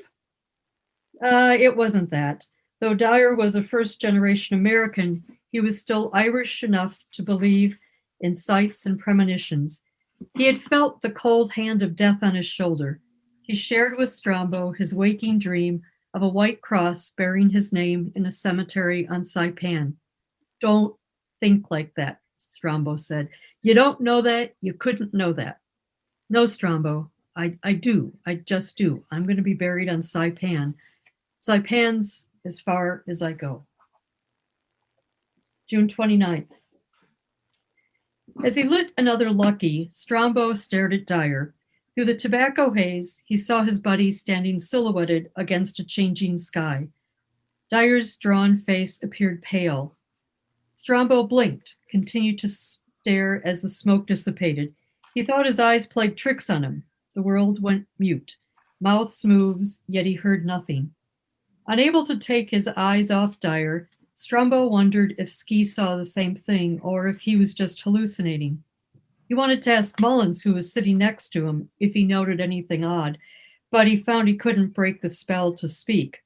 It wasn't that. Though Dyer was a first-generation American, he was still Irish enough to believe in sights and premonitions. He had felt the cold hand of death on his shoulder. He shared with Strombo his waking dream of a white cross bearing his name in a cemetery on Saipan. Don't think like that, Strombo said. You don't know that. You couldn't know that. No, Strombo, I do. I just do. I'm going to be buried on Saipan. Saipan's as far as I go. June 29th. As he lit another lucky, Strombo stared at Dyer. Through the tobacco haze, he saw his buddy standing silhouetted against a changing sky. Dyer's drawn face appeared pale. Strombo blinked, continued to stare as the smoke dissipated. He thought his eyes played tricks on him. The world went mute. Mouths moved, yet he heard nothing. Unable to take his eyes off Dyer, Strombo wondered if Ski saw the same thing or if he was just hallucinating. He wanted to ask Mullins, who was sitting next to him, if he noted anything odd, but he found he couldn't break the spell to speak.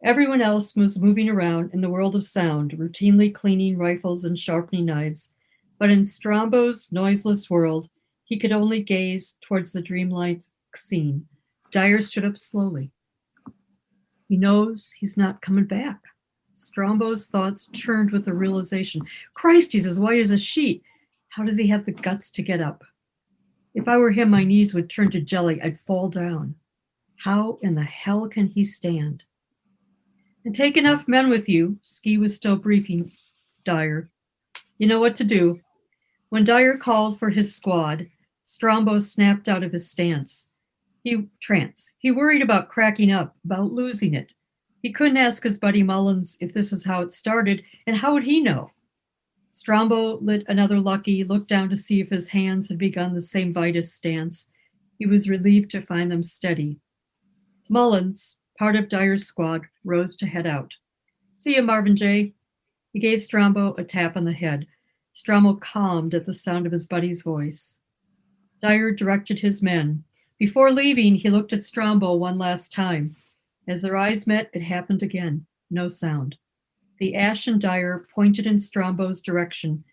Everyone else was moving around in the world of sound, routinely cleaning rifles and sharpening knives, but in Strombo's noiseless world, he could only gaze towards the dreamlike scene. Dyer stood up slowly. He knows he's not coming back. Strombo's thoughts churned with the realization. Christ, he's as white as a sheet. How does he have the guts to get up? If I were him, my knees would turn to jelly. I'd fall down. How in the hell can he stand? And take enough men with you. Ski was still briefing Dyer. You know what to do. When Dyer called for his squad, Strombo snapped out of his stance. He worried about cracking up, about losing it. He couldn't ask his buddy Mullins if this is how it started, and how would he know? Strombo lit another lucky, looked down to see if his hands had begun the same Vitus stance. He was relieved to find them steady. Mullins, part of Dyer's squad, rose to head out. See you, Marvin J. He gave Strombo a tap on the head. Strombo calmed at the sound of his buddy's voice. Dyer directed his men. Before leaving, he looked at Strombo one last time. As their eyes met, it happened again. No sound. The ash and Dyer pointed in Strombo's direction.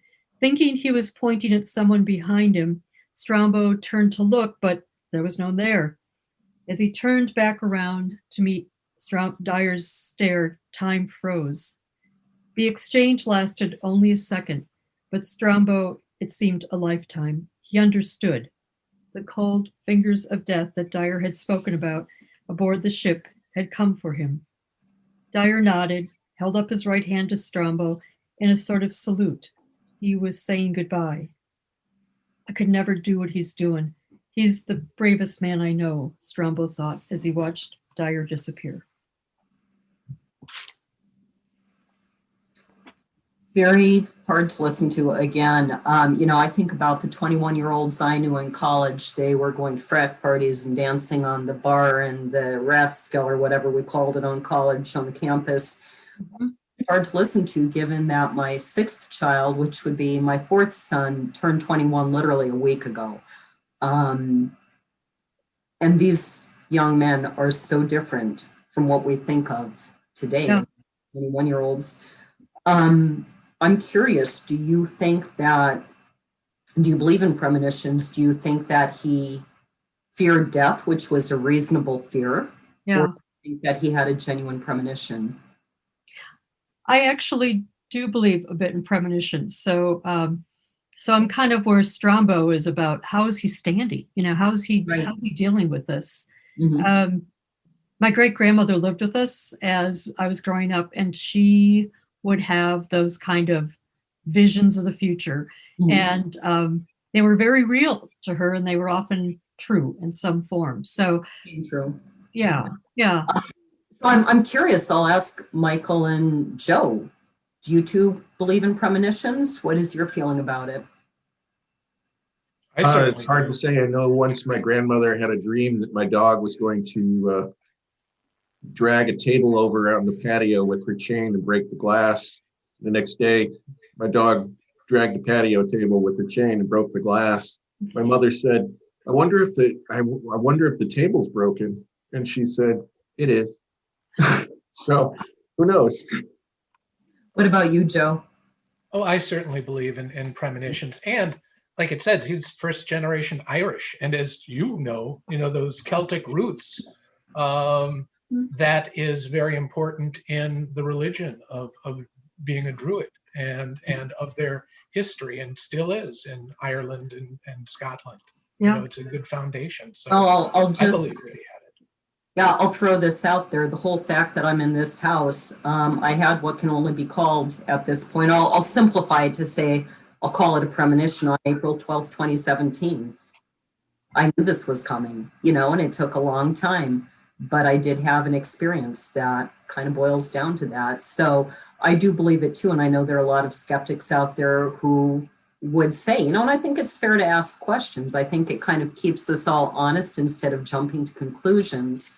Thinking he was pointing at someone behind him, Strombo turned to look, but there was no one there. As he turned back around to meet Dyer's stare, time froze. The exchange lasted only a second, but Strombo, it seemed a lifetime. He understood. The cold fingers of death that Dyer had spoken about aboard the ship had come for him. Dyer nodded, held up his right hand to Strombo in a sort of salute. He was saying goodbye. I could never do what he's doing. He's the bravest man I know, Strombo thought as he watched Dyer disappear. Very hard to listen to again. I think about the 21-year-olds I knew in college. They were going to frat parties and dancing on the bar and the Rathskill or whatever we called it on college, on the campus. Mm-hmm. It's hard to listen to given that my sixth child, which would be my fourth son, turned 21 literally a week ago. And these young men are so different from what we think of today, yeah. 21-year-olds. I'm curious, do you believe in premonitions? Do you think that he feared death, which was a reasonable fear? Yeah. Or do you think that he had a genuine premonition? I actually do believe a bit in premonitions. So I'm kind of where Strombo is about how is he standing? How is he dealing with this? Mm-hmm. My great-grandmother lived with us as I was growing up, and she would have those kind of visions of the future. Mm-hmm. And they were very real to her, and they were often true in some form. So true. Yeah. So I'm curious, I'll ask Michael and Joe, do you two believe in premonitions? What is your feeling about it? It's hard to say. I know once my grandmother had a dream that my dog was going to drag a table over out on the patio with her chain and break the glass. The next day, my dog dragged the patio table with her chain and broke the glass. My mother said, I wonder if the table's broken. And she said, it is. So who knows? What about you, Joe? Oh, I certainly believe in premonitions. And like it said, he's first generation Irish. And as you know, those Celtic roots, that is very important in the religion of being a Druid and of their history, and still is in Ireland and Scotland. Yeah. It's a good foundation. So I'll I just, believe that he had it. yeah, I'll throw this out there. The whole fact that I'm in this house, I had what can only be called at this point, I'll simplify it to say, I'll call it a premonition on April 12th, 2017. I knew this was coming, and it took a long time, but I did have an experience that kind of boils down to that. So I do believe it too. And I know there are a lot of skeptics out there who would say, and I think it's fair to ask questions. I think it kind of keeps us all honest instead of jumping to conclusions.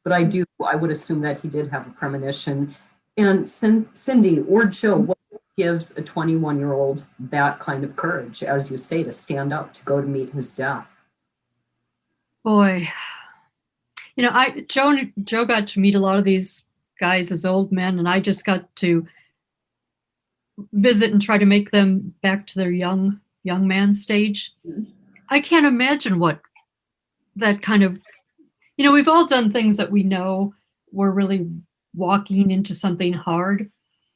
But I would assume that he did have a premonition. And Cindy or Joe, what gives a 21-year-old that kind of courage, as you say, to stand up, to go to meet his death? Boy, Joe got to meet a lot of these guys as old men, and I just got to visit and try to make them back to their young man stage. I can't imagine what that kind of, we've all done things that we know we're really walking into something hard.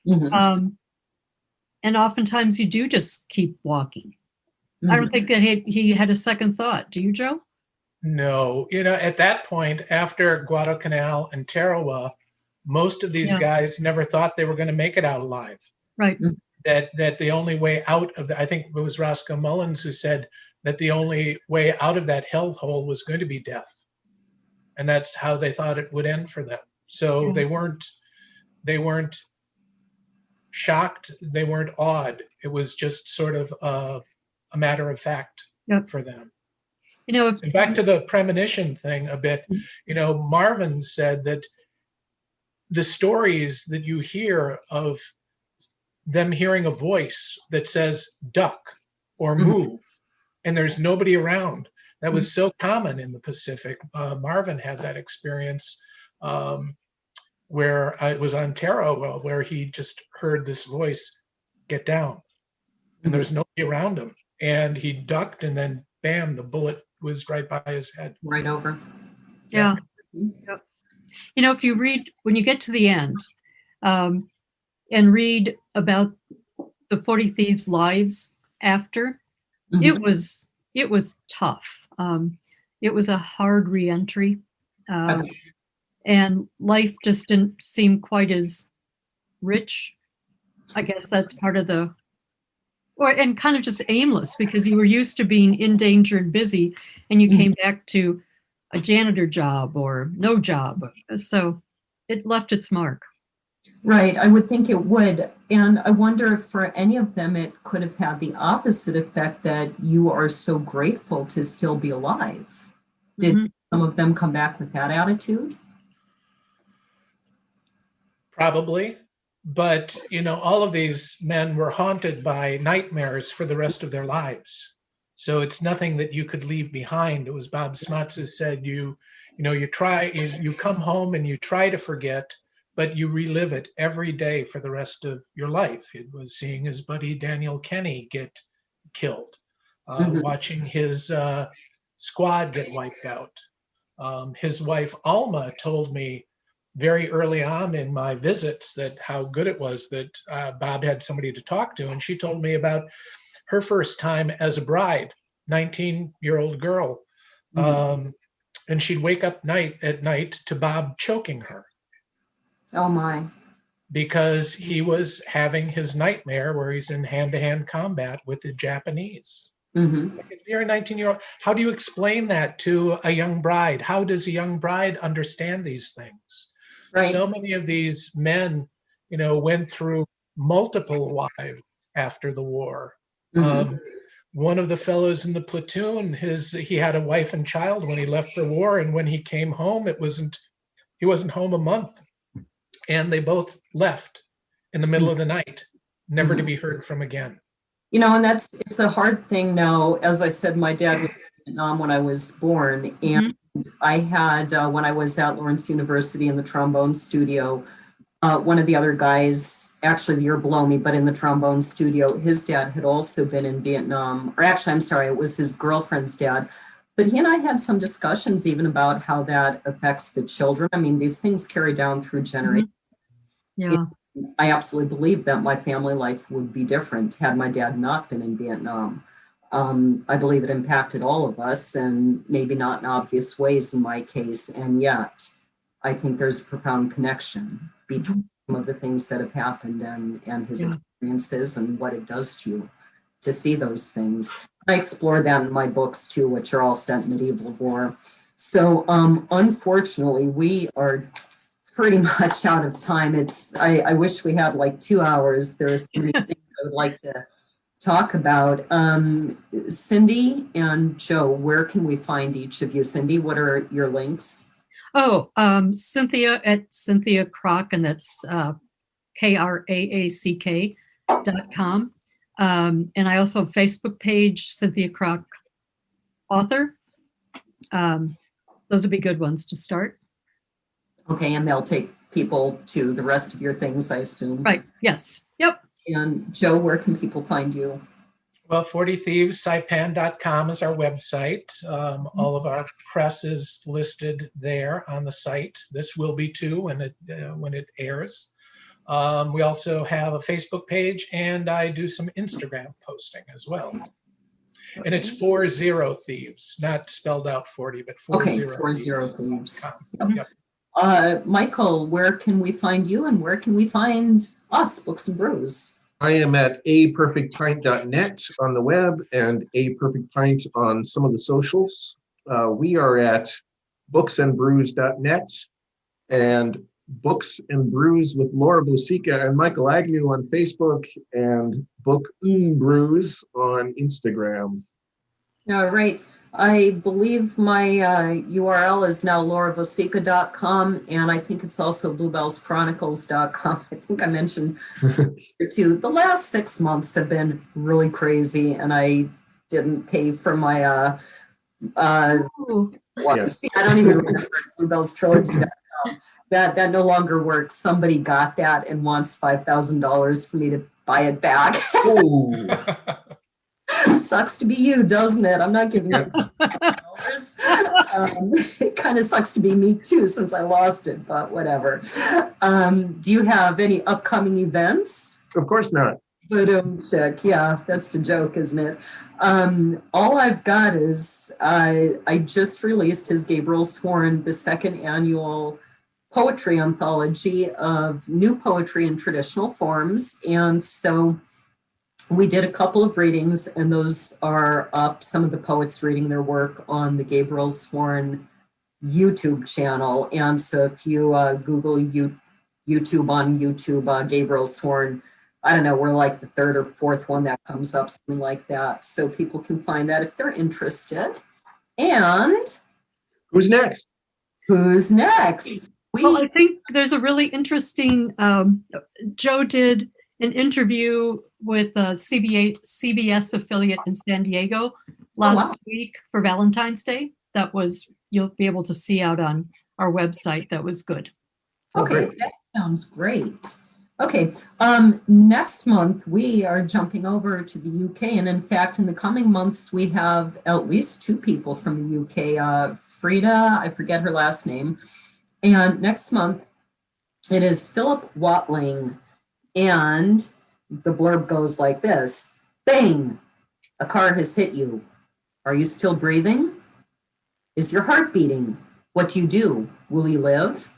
Mm-hmm. And oftentimes you do just keep walking. Mm-hmm. I don't think that he had a second thought. Do you, Joe? No, at that point, after Guadalcanal and Tarawa, most of these guys never thought they were going to make it out alive. Right. That the only way out of I think it was Roscoe Mullins who said that the only way out of that hellhole was going to be death. And that's how they thought it would end for them. So they weren't shocked. They weren't awed. It was just sort of a matter of fact for them. And back to the premonition thing a bit, Marvin said that the stories that you hear of them hearing a voice that says duck or move, and there's nobody around. That was so common in the Pacific. Marvin had that experience where it was on Tarawa, where he just heard this voice, get down, and there's nobody around him. And he ducked, and then bam, the bullet was right by his head. Right over. Yeah. Yep. If you read, when you get to the end, and read about the 40 Thieves' lives after, it was tough. It was a hard reentry. And life just didn't seem quite as rich. I guess that's part of and kind of just aimless, because you were used to being in danger and busy, and you came back to a janitor job or no job. So it left its mark. Right. I would think it would. And I wonder if for any of them, it could have had the opposite effect, that you are so grateful to still be alive. Did some of them come back with that attitude? Probably. But, all of these men were haunted by nightmares for the rest of their lives. So it's nothing that you could leave behind. It was Bob Smuts who said, you come home and you try to forget, but you relive it every day for the rest of your life. It was seeing his buddy Daniel Kenny get killed, watching his squad get wiped out. His wife Alma told me very early on in my visits that how good it was that Bob had somebody to talk to. And she told me about her first time as a bride, 19-year-old girl. And she'd wake up at night to Bob choking her. Oh my. Because he was having his nightmare where he's in hand-to-hand combat with the Japanese. Like, if you're a 19-year-old, how do you explain that to a young bride? How does a young bride understand these things? Right. So many of these men, went through multiple wives after the war. One of the fellows in the platoon, he had a wife and child when he left for war, and when he came home, he wasn't home a month, and they both left in the middle of the night, never to be heard from again. And it's a hard thing now. As I said, my dad was in Vietnam when I was born, and I had, when I was at Lawrence University in the trombone studio, one of the other guys, actually the year below me, but in the trombone studio, his dad had also been in Vietnam, or actually, I'm sorry, it was his girlfriend's dad. But he and I had some discussions even about how that affects the children. I mean, these things carry down through generations. Yeah. I absolutely believe that my family life would be different had my dad not been in Vietnam. I believe it impacted all of us, and maybe not in obvious ways in my case. And yet, I think there's a profound connection between some of the things that have happened and his experiences and what it does to you to see those things. I explore that in my books too, which are all set in medieval war. So unfortunately, we are pretty much out of time. I wish we had like 2 hours. There are so many things I would like to talk about. Cindy and Joe, where can we find each of you? Cindy, what are your links? Oh, Cynthia at Cynthia Kraack, and that's KRAACK.com. And I also have a Facebook page, Cynthia Kraack author. Those would be good ones to start. Okay, and they'll take people to the rest of your things, I assume. Right, yes, yep. And Joe, where can people find you? Well, 40 Thieves, Saipan.com is our website. All of our press is listed there on the site. This will be too when it airs. We also have a Facebook page, and I do some Instagram posting as well. And it's 40 Thieves, not spelled out 40, but 40 Okay, 40 Thieves. Yep. Michael, where can we find you, and where can we find us, Books and Brews? I am at aperfectpint.net on the web and aperfectpint on some of the socials. We are at booksandbrews.net and Books and Brews with Laura Bosica and Michael Agnew on Facebook, and Book Brews on Instagram. All right. I believe my URL is now lauravosica.com, and I think it's also bluebellschronicles.com. I think I mentioned too. The last 6 months have been really crazy, and I didn't pay for my Yes. See, I don't even remember bluebellstrilogy.com. That no longer works. Somebody got that and wants $5,000 for me to buy it back. Sucks to be you, doesn't it? I'm not giving you $5,000. It kind of sucks to be me too, since I lost it, but whatever. Do you have any upcoming events? Of course not. Check. Yeah, that's the joke, isn't it? All I've got is I just released his Gabriel Sworn, the second annual poetry anthology of new poetry in traditional forms. And so we did a couple of readings, and those are up, some of the poets reading their work on the Gabriel Sworn YouTube channel. And so if you Google YouTube on YouTube, Gabriel Sworn, I don't know, we're like the third or fourth one that comes up, something like that. So people can find that if they're interested. And Who's next? Who's next? Well, I think there's a really interesting, Joe did an interview with a CBS affiliate in San Diego last week for Valentine's Day. That was, you'll be able to see out on our website. That was good. Okay, that sounds great. Okay, next month we are jumping over to the UK, and in fact, in the coming months, we have at least 2 people from the UK. Frida, I forget her last name, and next month it is Philip Watling, and the blurb goes like this: bang, a car has hit you. Are you still breathing? Is your heart beating? What do you do? Will you live?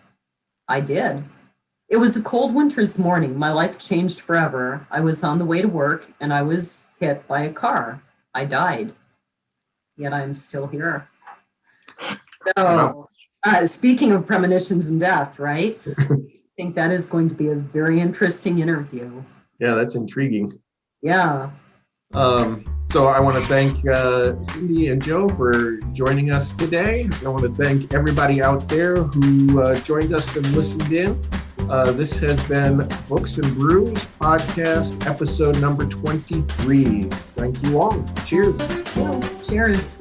I did. It was a cold winter's morning. My life changed forever. I was on the way to work and I was hit by a car. I died. Yet I'm still here. So, speaking of premonitions and death, right? I think that is going to be a very interesting interview. Yeah, that's intriguing. Yeah. So I want to thank Cindy and Joe for joining us today. I want to thank everybody out there who joined us and listened in. This has been Books and Brews podcast, episode number 23. Thank you all. Cheers. Cheers.